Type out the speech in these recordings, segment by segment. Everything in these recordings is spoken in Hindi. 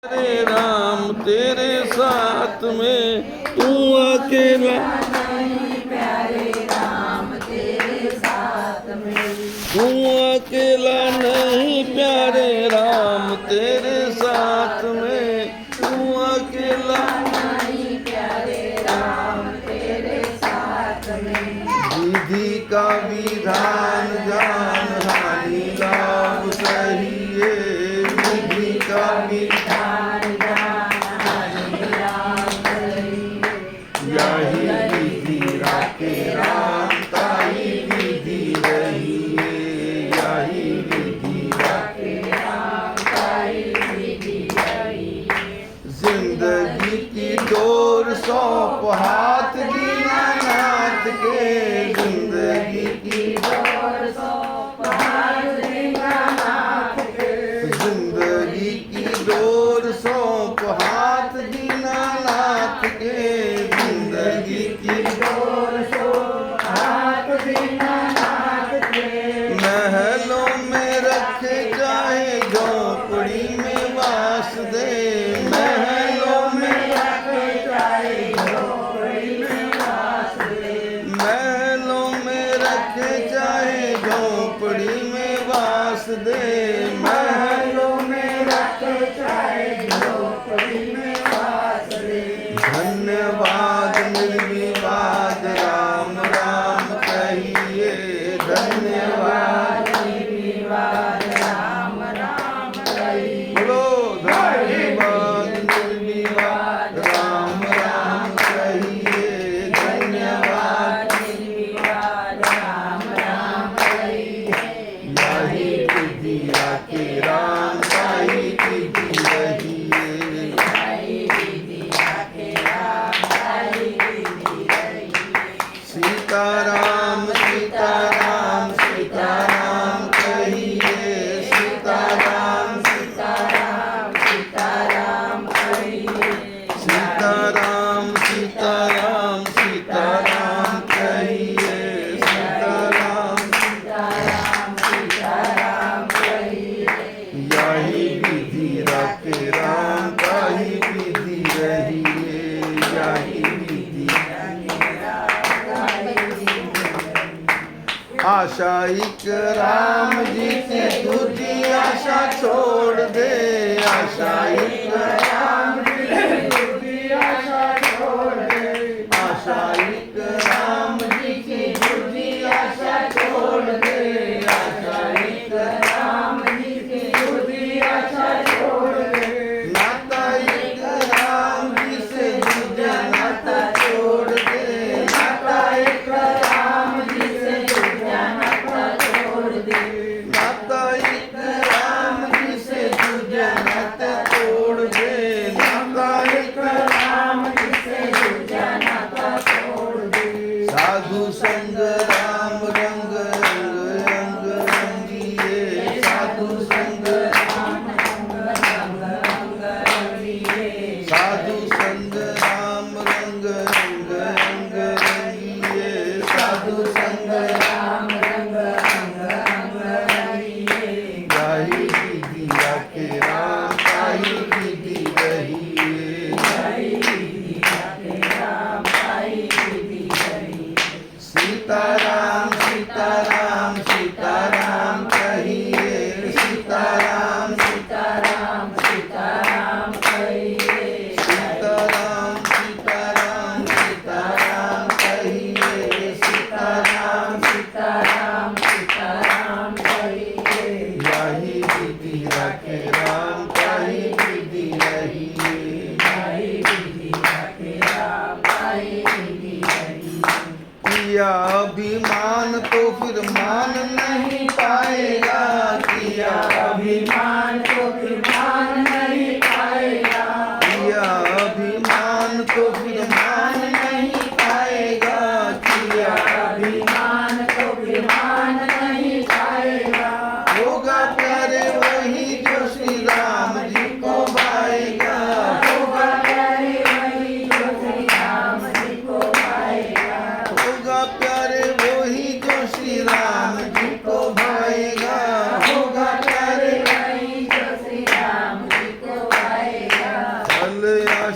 हरे राम तेरे साथ में तू अकेला नहीं प्यारे राम तेरे साथ में तू अकेला नहीं प्यारे राम तेरे साथ में तू अकेला नहीं प्यारे राम तेरे साथ में विधि का विधान जान हानि लाभ सही है विधि का विधान यही विधि राखे राम ताई विधि रही है यही विधि राखे जिंदगी की डोर सौंप हाथ दीनानाथ के जिंदगी की जिंदगी की डोर सौंप हाथ दीनानाथ के जिंदगी की महलों में रखे चाहे झोपड़ी में वास दे महलों में महलों में रखे चाहे झोपड़ी में वास दे महलों में धन्यवाद निर्विवाद राम राम कहिए धन्यवाद बोलो धन्यवाद निर्विवाद राम राम कहिए धन्यवाद यही विधि राखे राम ताई विधि रही सीताराम सीताराम सीताराम कहिए सीताराम सीताराम सीताराम कहिए सीताराम यही विधि राखे राम ताई विधि रही यही विधि आशा एक राम जी की दूजी आशा छोड़ दे आशा एक राम जी की दूजी आशा छोड़ दे आशा एक राम जी की दूजी आशा छोड़ दे आशा एक राम जी की दूजी आशा छोड़ दे नाता एक राम जी से दूजा नाता छोड़ दे नाता एक राम जी से नाता एक राम जी से दूजा नाता छोड़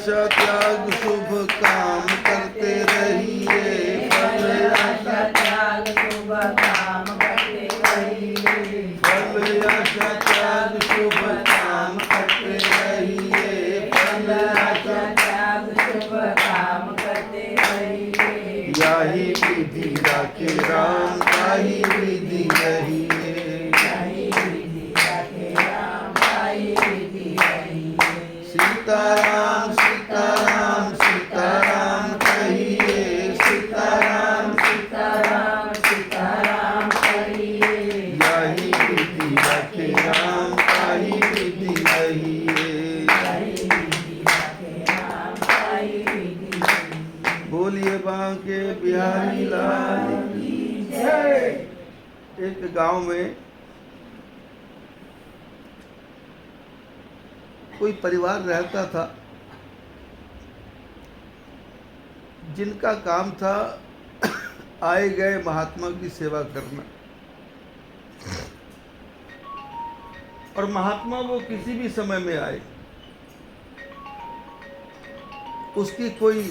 आशा त्याग शुभ काम करते रहिए, फल आशा त्याग शुभ काम करते रहिए, फल आशा त्याग शुभ काम करते रहिए, फल आशा त्याग शुभ काम करते रहिए, याही विधि राखे राम ताही विधि रहिए। ताही विधि राखे राम ताही विधि रहिए। सीताराम सीताराम सीताराम कहिए, सीताराम सीताराम सीताराम कहिए, याही विधि राखे राम ताही विधि रहिए। ताही विधि राखे राम ताही विधि रहिए। बोलिए बांके बिहारी लाल की जय। एक गांव में कोई परिवार रहता था जिनका काम था आए गए महात्मा की सेवा करना, और महात्मा वो किसी भी समय में आए, उसकी कोई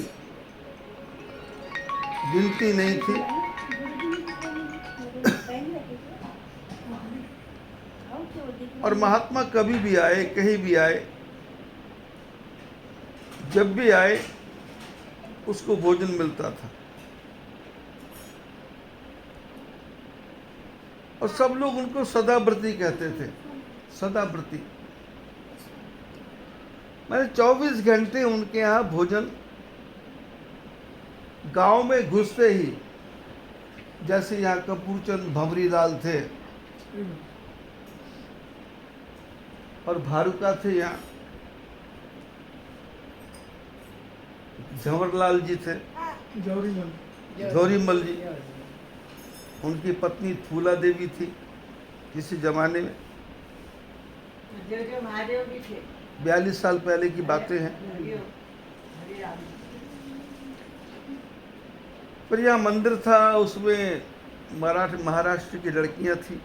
गिनती नहीं थी। और महात्मा कभी भी आए, कहीं भी आए, जब भी आए उसको भोजन मिलता था, और सब लोग उनको सदाव्रती कहते थे। सदाव्रती मैंने 24 घंटे उनके यहाँ भोजन। गांव में घुसते ही, जैसे यहाँ कपूरचंद भंवरीलाल थे और भारुका थे, यहाँ झंवरलाल जी थे, गौरीमल जी, उनकी पत्नी फूला देवी थी किसी जमाने में, जो महादेव भी थे, 42 साल पहले की बातें हैं। पर यहाँ मंदिर था, उसमें महाराष्ट्र की लड़कियां थी,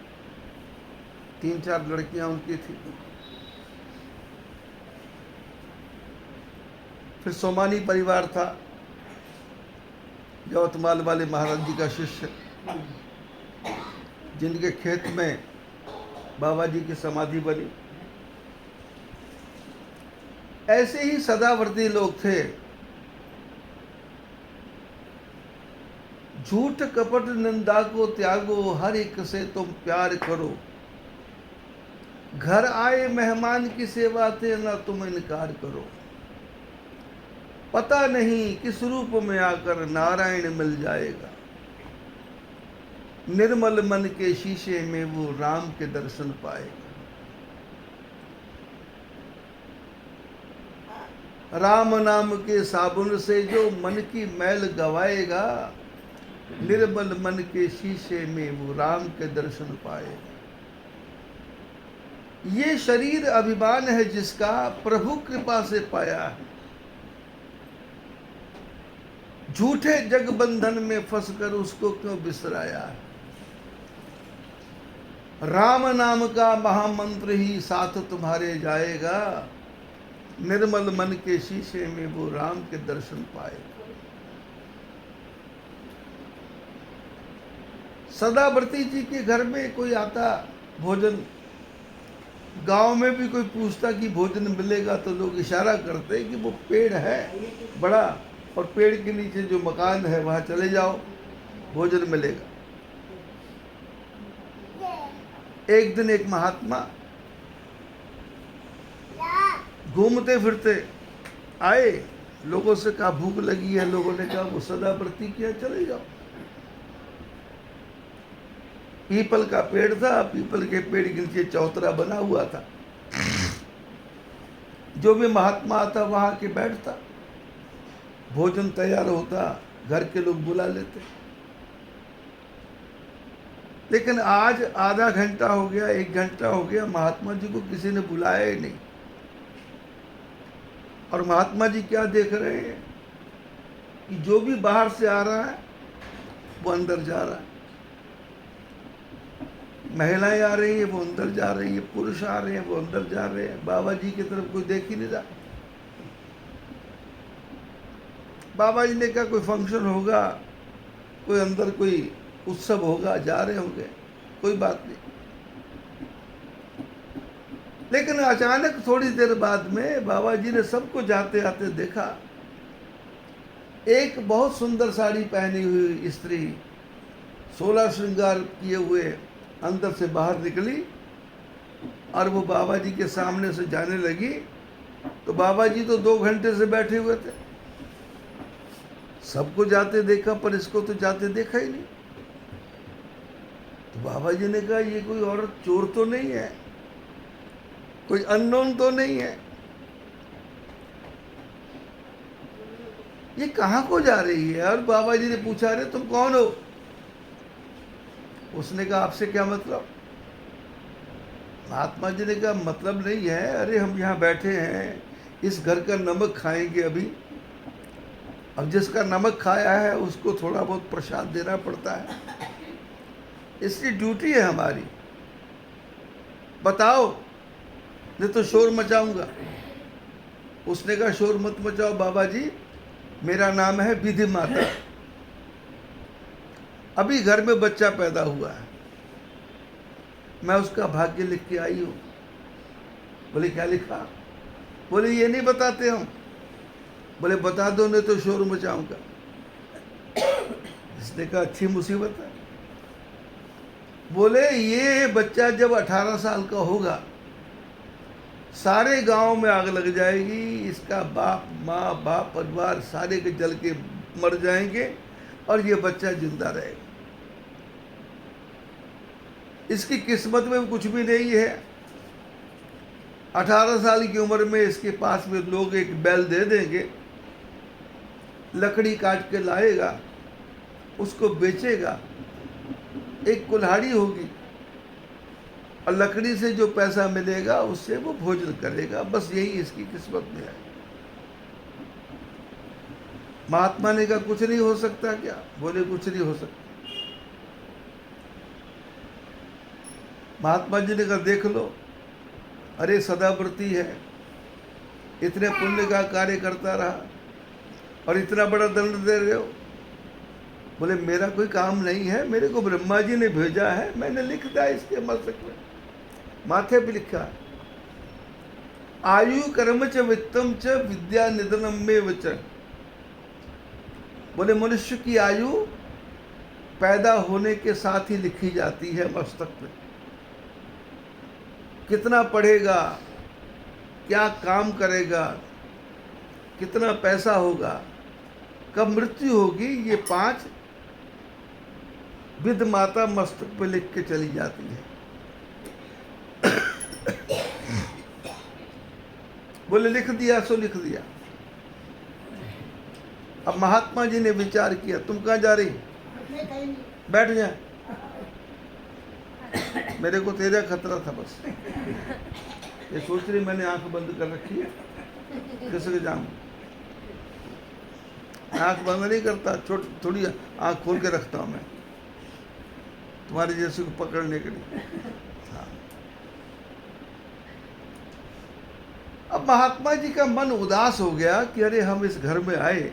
3-4 लड़कियां उनकी थी। फिर सोमानी परिवार था, यवतमाल वाले महाराज जी का शिष्य, जिनके खेत में बाबा जी की समाधि बनी। ऐसे ही सदाव्रती लोग थे। झूठ कपट निंदा को त्यागो, हर एक से तुम प्यार करो। घर आए मेहमान की सेवा से न तुम इनकार करो। पता नहीं किस रूप में आकर नारायण मिल जाएगा। निर्मल मन के शीशे में वो राम के दर्शन पाएगा। राम नाम के साबुन से जो मन की मैल गवाएगा, निर्मल मन के शीशे में वो राम के दर्शन पाएगा। ये शरीर अभिमान है जिसका, प्रभु कृपा से पाया है। झूठे जग बंधन में फंसकर उसको क्यों बिसराया है। राम नाम का महामंत्र ही साथ तुम्हारे जाएगा। निर्मल मन के शीशे में वो राम के दर्शन पाएगा। सदाव्रती जी के घर में कोई आता भोजन, गांव में भी कोई पूछता कि भोजन मिलेगा, तो लोग इशारा करते कि वो पेड़ है बड़ा, और पेड़ के नीचे जो मकान है वहां चले जाओ, भोजन मिलेगा। एक दिन एक महात्मा घूमते फिरते आए, लोगों से कहा भूख लगी है। लोगों ने कहा वो सदाव्रती किया, चले जाओ। पीपल का पेड़ था, पीपल के पेड़ के नीचे चौतरा बना हुआ था। जो भी महात्मा आता वहां के बैठता, भोजन तैयार होता, घर के लोग बुला लेते। लेकिन आज आधा घंटा हो गया, 1 घंटा हो गया, महात्मा जी को किसी ने बुलाया ही नहीं। और महात्मा जी क्या देख रहे हैं कि जो भी बाहर से आ रहा है वो अंदर जा रहा है। महिलाएं आ रही है वो अंदर जा रही है, पुरुष आ रहे हैं वो अंदर जा रहे हैं। बाबा जी की तरफ कोई देख ही नहीं रहा। बाबा जी ने कहा कोई फंक्शन होगा, कोई अंदर कोई उत्सव होगा, जा रहे होंगे, कोई बात नहीं। लेकिन अचानक थोड़ी देर बाद में बाबा जी ने सबको जाते आते देखा। एक बहुत सुंदर साड़ी पहनी हुई स्त्री 16 श्रृंगार किए हुए अंदर से बाहर निकली और वो बाबा जी के सामने से जाने लगी। तो बाबा जी तो 2 घंटे से बैठे हुए थे, सबको जाते देखा पर इसको तो जाते देखा ही नहीं। तो बाबा जी ने कहा ये कोई औरत चोर तो नहीं है, कोई अननोन तो नहीं है, ये कहाँ को जा रही है? और बाबा जी ने पूछा अरे तुम कौन हो? उसने कहा आपसे क्या मतलब? महात्मा जी ने कहा मतलब नहीं है, अरे हम यहाँ बैठे हैं, इस घर का नमक खाएंगे अभी, अब जिसका नमक खाया है उसको थोड़ा बहुत प्रसाद देना पड़ता है, इसकी ड्यूटी है हमारी, बताओ नहीं तो शोर मचाऊंगा। उसने कहा शोर मत मचाओ बाबा जी, मेरा नाम है विधि माता, अभी घर में बच्चा पैदा हुआ है, मैं उसका भाग्य लिख के आई हूं। बोले क्या लिखा? बोले ये नहीं बताते हम। बोले बता दो नहीं तो शोर मचाऊंगा। इसने कहा अच्छी मुसीबत है। बोले ये बच्चा जब 18 साल का होगा सारे गांव में आग लग जाएगी, इसका बाप माँ बाप परिवार सारे के जल के मर जाएंगे और ये बच्चा जिंदा रहेगा। इसकी किस्मत में कुछ भी नहीं है। 18 साल की उम्र में इसके पास में लोग एक बैल दे देंगे, लकड़ी काट के लाएगा, उसको बेचेगा, एक कुल्हाड़ी होगी और लकड़ी से जो पैसा मिलेगा उससे वो भोजन करेगा, बस यही इसकी किस्मत में है। महात्मा ने कहा कुछ नहीं हो सकता क्या? बोले कुछ नहीं हो सकता। महात्मा जी ने कहा देख लो, अरे सदाव्रती है, इतने पुण्य का कार्य करता रहा और इतना बड़ा दंड दे रहे हो। बोले मेरा कोई काम नहीं है, मेरे को ब्रह्मा जी ने भेजा है, मैंने लिख दिया इसके मस्तक में, माथे पे लिखा है आयु कर्म च वित्तम च विद्या निधनम में वच। बोले मनुष्य की आयु पैदा होने के साथ ही लिखी जाती है मस्तक पे, कितना पढ़ेगा, क्या काम करेगा, कितना पैसा होगा, कब मृत्यु होगी, ये 5 विध माता मस्तक पे लिख के चली जाती है। बोले लिख दिया सो लिख दिया। अब महात्मा जी ने विचार किया तुम कहाँ जा रही? बैठ जा, मेरे को तेरा खतरा था बस। ये सोच रही मैंने आंख बंद कर रखी है, किसी के जाऊं? आंख बंद नहीं करता, थोड़ी आंख खोल के रखता हूं मैं तुम्हारे जैसे को पकड़ने के लिए। हाँ। अब महात्मा जी का मन उदास हो गया कि अरे हम इस घर में आए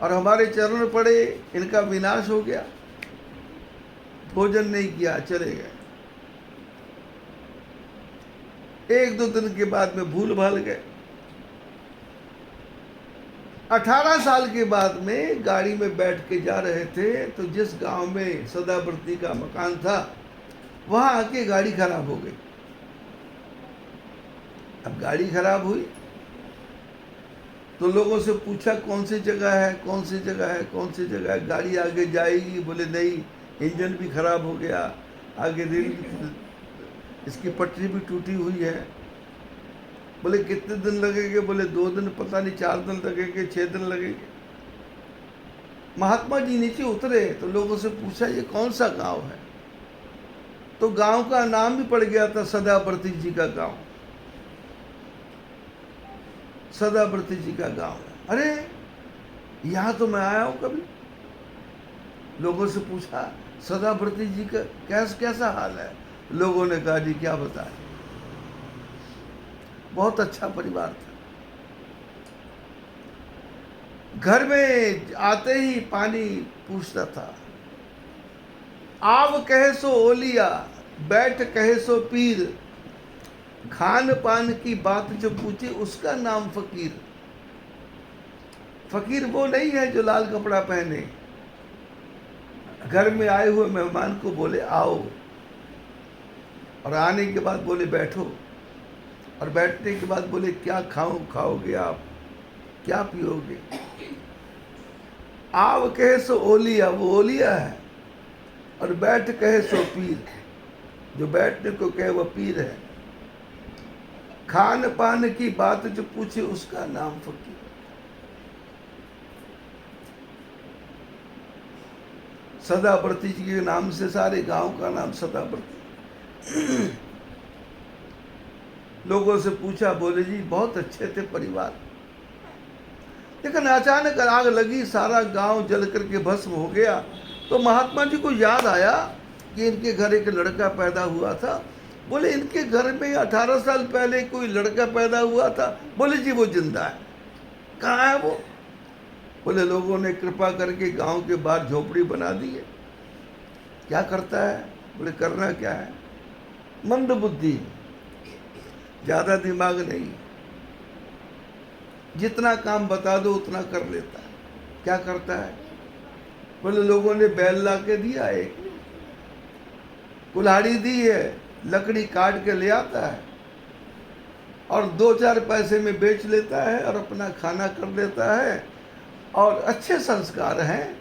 और हमारे चरण पड़े, इनका विनाश हो गया, भोजन नहीं किया, चले गए। 1-2 दिन के बाद में भूल भाल गए। 18 साल के बाद में गाड़ी में बैठ के जा रहे थे तो जिस गांव में सदाव्रती का मकान था वहां आके गाड़ी खराब हो गई। अब गाड़ी खराब हुई तो लोगों से पूछा कौन सी जगह है, कौन सी जगह है, कौन सी जगह है, गाड़ी आगे जाएगी? बोले नहीं, इंजन भी खराब हो गया, आगे रेल इसकी पटरी भी टूटी हुई है। बोले कितने दिन लगेंगे? बोले 2 दिन, पता नहीं 4 दिन लगेंगे, 6 दिन लगेंगे। महात्मा जी नीचे उतरे तो लोगों से पूछा ये कौन सा गांव है? तो गांव का नाम भी पड़ गया था सदाव्रती जी का गांव, सदाव्रती जी का गांव। अरे यहाँ तो मैं आया हूं कभी। लोगों से पूछा सदाव्रती जी का कैसा हाल है? लोगों ने कहा जी क्या बताएं, बहुत अच्छा परिवार था। घर में आते ही पानी पूछता था। आव कहे सो ओलिया, बैठ कहे सो पीर, खान पान की बात जो पूछे उसका नाम फकीर। फकीर वो नहीं है जो लाल कपड़ा पहने। घर में आए हुए मेहमान को बोले आओ, और आने के बाद बोले बैठो, और बैठने के बाद बोले क्या खाओगे आप, क्या पियोगे। आव कहे सो ओलिया, वो ओलिया है, और बैठ कहे सो पीर, जो बैठने को कहे वो पीर है। खान पान की बात जो पूछे उसका नाम फकीर। सदावर्ती जी के नाम से सारे गांव का नाम सदावर्ती। लोगों से पूछा, बोले जी बहुत अच्छे थे परिवार, लेकिन अचानक आग लगी, सारा गांव जल करके भस्म हो गया। तो महात्मा जी को याद आया कि इनके घर एक लड़का पैदा हुआ था। बोले इनके घर में 18 साल पहले कोई लड़का पैदा हुआ था। बोले जी वो जिंदा है। कहाँ है वो? बोले लोगों ने कृपा करके गांव के बाहर झोपड़ी बना दी है। क्या करता है? बोले करना क्या है, मंद बुद्धि, ज्यादा दिमाग नहीं, जितना काम बता दो उतना कर लेता है। क्या करता है? बोले लोगों ने बैल ला के दिया, एक कुल्हाड़ी दी है, लकड़ी काट के ले आता है और 2-4 पैसे में बेच लेता है और अपना खाना कर लेता है। और अच्छे संस्कार हैं,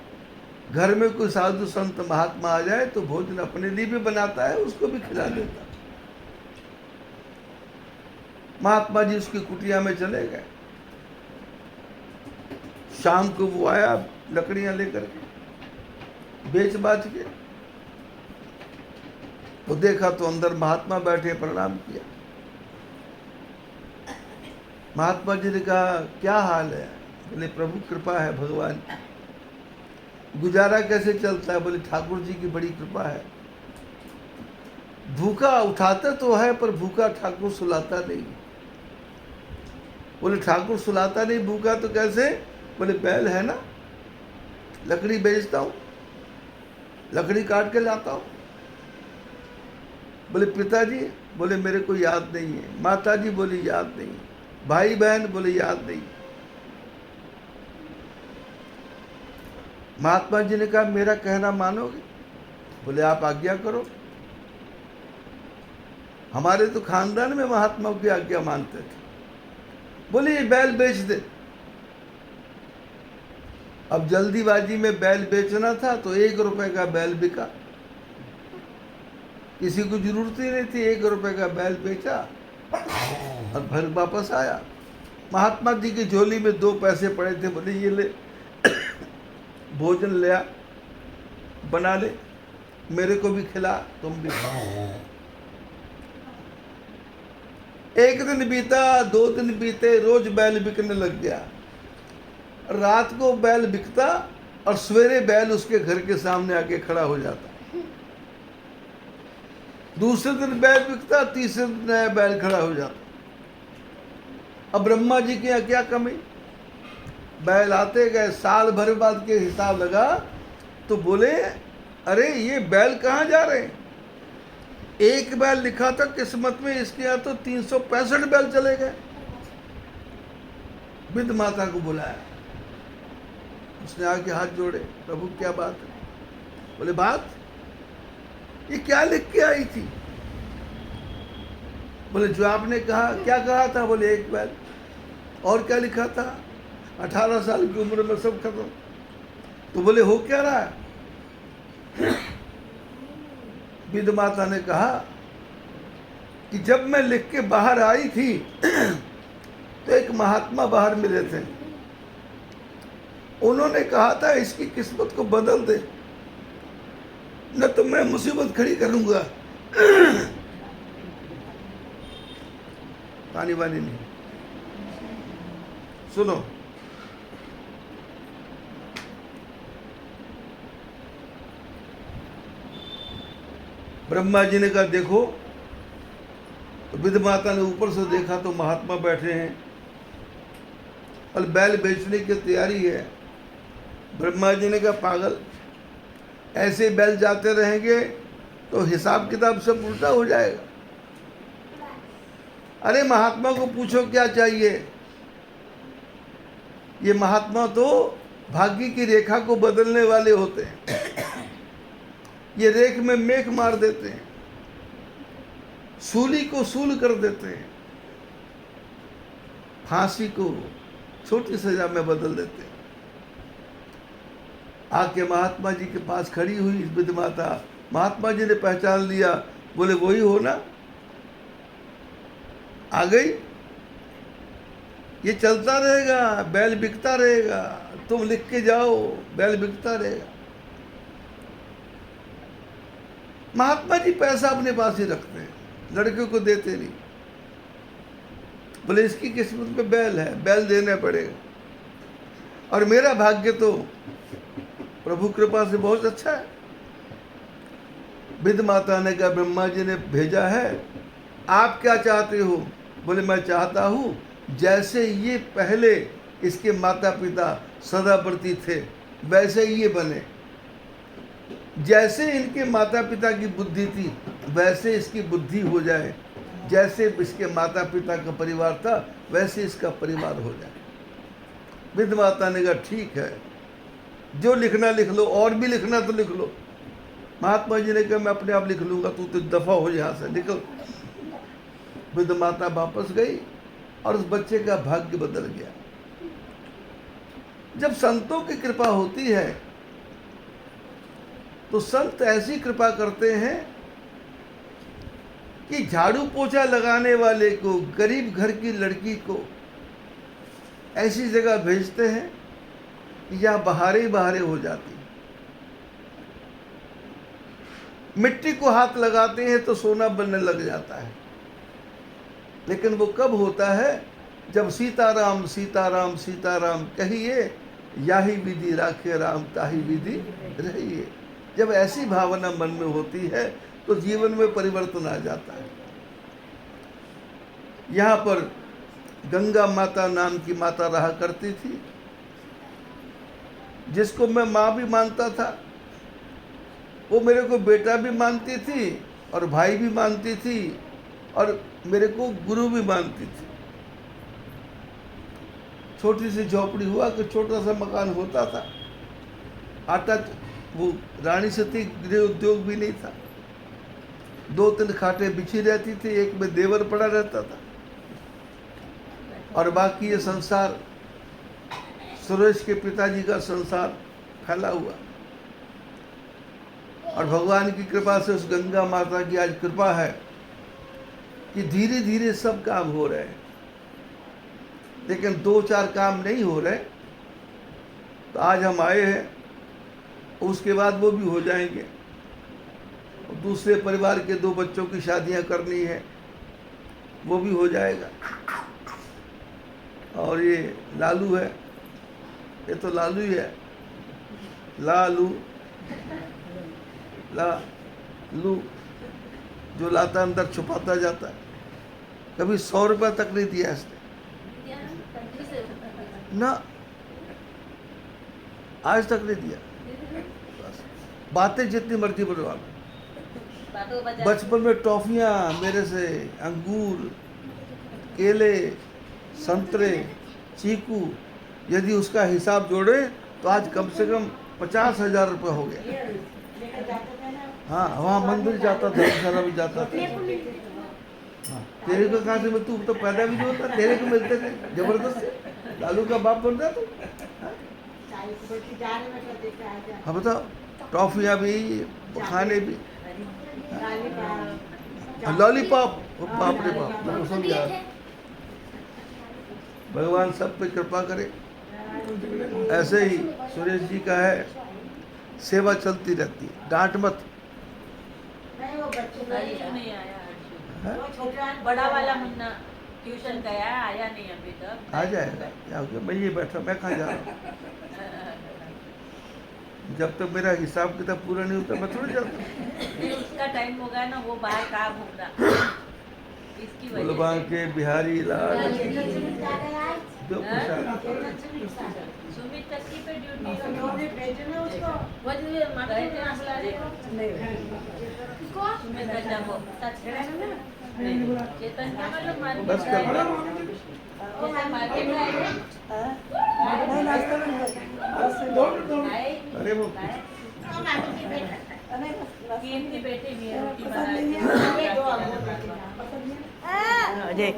घर में कोई साधु संत महात्मा आ जाए तो भोजन अपने लिए भी बनाता है, उसको भी खिला देता है। महात्मा जी उसकी कुटिया में चले गए। शाम को वो आया लकड़ियां लेकर के, बेच बाच के। वो देखा तो अंदर महात्मा बैठे, प्रणाम किया। महात्मा जी ने कहा क्या हाल है? बोले प्रभु कृपा है भगवान। गुजारा कैसे चलता है? बोले ठाकुर जी की बड़ी कृपा है। भूखा उठाता तो है पर भूखा ठाकुर सुलाता नहीं। बोले ठाकुर सुलाता नहीं, भूखा तो कैसे? बोले बैल है ना, लकड़ी बेचता हूँ, लकड़ी काट के लाता हूँ। बोले पिताजी? बोले मेरे को याद नहीं है। माता जी? बोली याद नहीं। भाई बहन? बोले याद नहीं। महात्मा जी ने कहा मेरा कहना मानोगे? बोले आप आज्ञा करो। हमारे तो खानदान में महात्मा की आज्ञा मानते थे। बोले ये बैल बेच दे। अब जल्दीबाजी में बैल बेचना था तो 1 रुपए का बैल बिका। किसी को जरूरत ही नहीं थी, 1 रुपए का बैल बेचा और फिर वापस आया। महात्मा जी की झोली में 2 पैसे पड़े थे। बोले ये ले, भोजन ले आ, बना ले, मेरे को भी खिला, तुम भी खाओ। 1 दिन बीता, 2 दिन बीते, रोज बैल बिकने लग गया। रात को बैल बिकता और सवेरे बैल उसके घर के सामने आके खड़ा हो जाता। दूसरे दिन बैल बिकता, तीसरे दिन नया बैल खड़ा हो जाता। अब ब्रह्मा जी के यहाँ क्या कमी? बैल आते गए, साल भर बाद के हिसाब लगा तो बोले अरे ये बैल कहाँ जा रहे हैं? 1 बैल लिखा था किस्मत में, इसके यहाँ तो 365 बैल चले गए। विद माता को बुलाया, उसने आके हाथ जोड़े, प्रभु क्या बात है? बोले बात, ये क्या लिख के आई थी? बोले जो आपने कहा। क्या कहा था? बोले 1 बैल। और क्या लिखा था? 18 साल की उम्र में सब खत्म। तो बोले हो क्या रहा है? विद माता ने कहा कि जब मैं लिख के बाहर आई थी तो एक महात्मा बाहर मिले थे। उन्होंने कहा था इसकी किस्मत को बदल दे, न तो मैं मुसीबत खड़ी करूंगा। पानी वानी नहीं। सुनो, ब्रह्मा जी ने कहा देखो। तो विद माता ने ऊपर से देखा तो महात्मा बैठे हैं। और बैल बेचने की तैयारी है। ब्रह्मा जी ने कहा पागल, ऐसे बैल जाते रहेंगे तो हिसाब किताब सब उल्टा हो जाएगा। अरे महात्मा को पूछो क्या चाहिए। ये महात्मा तो भाग्य की रेखा को बदलने वाले होते हैं। ये रेख में मेख मार देते हैं, सूली को सूल कर देते हैं, फांसी को छोटी सजा में बदल देते हैं। आके महात्मा जी के पास खड़ी हुई विधि माता। महात्मा जी ने पहचान लिया, बोले वही हो ना, आ गई। ये चलता रहेगा, बैल बिकता रहेगा, तुम लिख के जाओ, बैल बिकता रहेगा। महात्मा जी पैसा अपने पास ही रखते हैं, लड़कियों को देते नहीं। बोले इसकी किस्मत में बैल है, बैल देना पड़ेगा। और मेरा भाग्य तो प्रभु कृपा से बहुत अच्छा है। विधि माता ने कहा ब्रह्मा जी ने भेजा है, आप क्या चाहते हो। बोले मैं चाहता हूँ जैसे ये पहले इसके माता पिता सदाव्रती थे वैसे ये बने, जैसे इनके माता पिता की बुद्धि थी वैसे इसकी बुद्धि हो जाए, जैसे इसके माता पिता का परिवार था वैसे इसका परिवार हो जाए। विधि माता ने कहा ठीक है, जो लिखना लिख लो, और भी लिखना तो लिख लो। महात्मा जी ने कहा मैं अपने आप लिख लूंगा, तू तो दफा हो यहाँ से, निकल। विधि माता वापस गई और उस बच्चे का भाग्य बदल गया। जब संतों की कृपा होती है तो संत ऐसी कृपा करते हैं कि झाड़ू पोछा लगाने वाले को, गरीब घर की लड़की को ऐसी जगह भेजते हैं कि जहां बहारे ही बहारे हो जाती। मिट्टी को हाथ लगाते हैं तो सोना बनने लग जाता है। लेकिन वो कब होता है जब सीताराम सीताराम सीताराम कहिए, याही विधि राखे राम ताही विधि रहिए। जब ऐसी भावना मन में होती है तो जीवन में परिवर्तन आ जाता है। यहाँ पर गंगा माता नाम की माता रहा करती थी, जिसको मैं माँ भी मानता था। वो मेरे को बेटा भी मानती थी और भाई भी मानती थी और मेरे को गुरु भी मानती थी। छोटी सी झोपड़ी हुआ कि छोटा सा मकान होता था, आटा वो रानी सती गृह उद्योग भी नहीं था। 2-3 खाटें बिछी रहती थी, एक में देवर पड़ा रहता था और बाकी ये संसार सुरेश के पिताजी का संसार फैला हुआ। और भगवान की कृपा से, उस गंगा माता की आज कृपा है कि धीरे धीरे सब काम हो रहे हैं। लेकिन 2-4 काम नहीं हो रहे, तो आज हम आए हैं, उसके बाद वो भी हो जाएंगे। और दूसरे परिवार के 2 बच्चों की शादियां करनी है, वो भी हो जाएगा। और ये लालू है, ये तो लालू ही है, लालू लालू, जो लाता अंदर छुपाता जाता है। कभी 100 रुपया तक नहीं दिया इसने ना, आज तक नहीं दिया। बस बातें जितनी मर्जी बनवा लो। बचपन में टॉफियाँ मेरे से, अंगूर, केले, संतरे, चीकू, यदि उसका हिसाब जोड़े तो आज कम से कम 50,000 रुपये हो गया। हाँ, वहाँ मंदिर जाता था, धर्मशाला भी जाता था। हाँ, तेरे को कहाँ से मिलता, तू तो पैदा भी नहीं होता, तेरे को मिलते थे जबरदस्त। लालू का बाप बन रहा तू। हाँ बताओ, टॉफियाँ भी, खाने भी, लॉलीपॉप, बाप रे बाप, मेरे को सब याद। भगवान सब पे कृपा करे। ऐसे ही सुरेश जी का है, सेवा चलती रहती है, डांट मत। नहीं आया, बड़ा वाला मुन्ना ट्यूशन गया, आया नहीं अभी तक। आ जाएगा, क्या हो गया, मैं ये बैठा, मैं कहाँ जा रहा हूँ। जब तक मेरा हिसाब किताब पूरा नहीं होता मैं थोड़ी जाता। उसका टाइम होगा ना, वो बाहर काम होगा, इसकी वजह के बिहारी लाल दो कुशाल सुमित चक्की पे ड्यूटी भेजे ना उसको सुमित गंजा को चेतन क्या मालूम बस कर मार्केट में आए नहीं नाश्ता में आए अरे वो कीम की बेटी भी है रोटी बना देख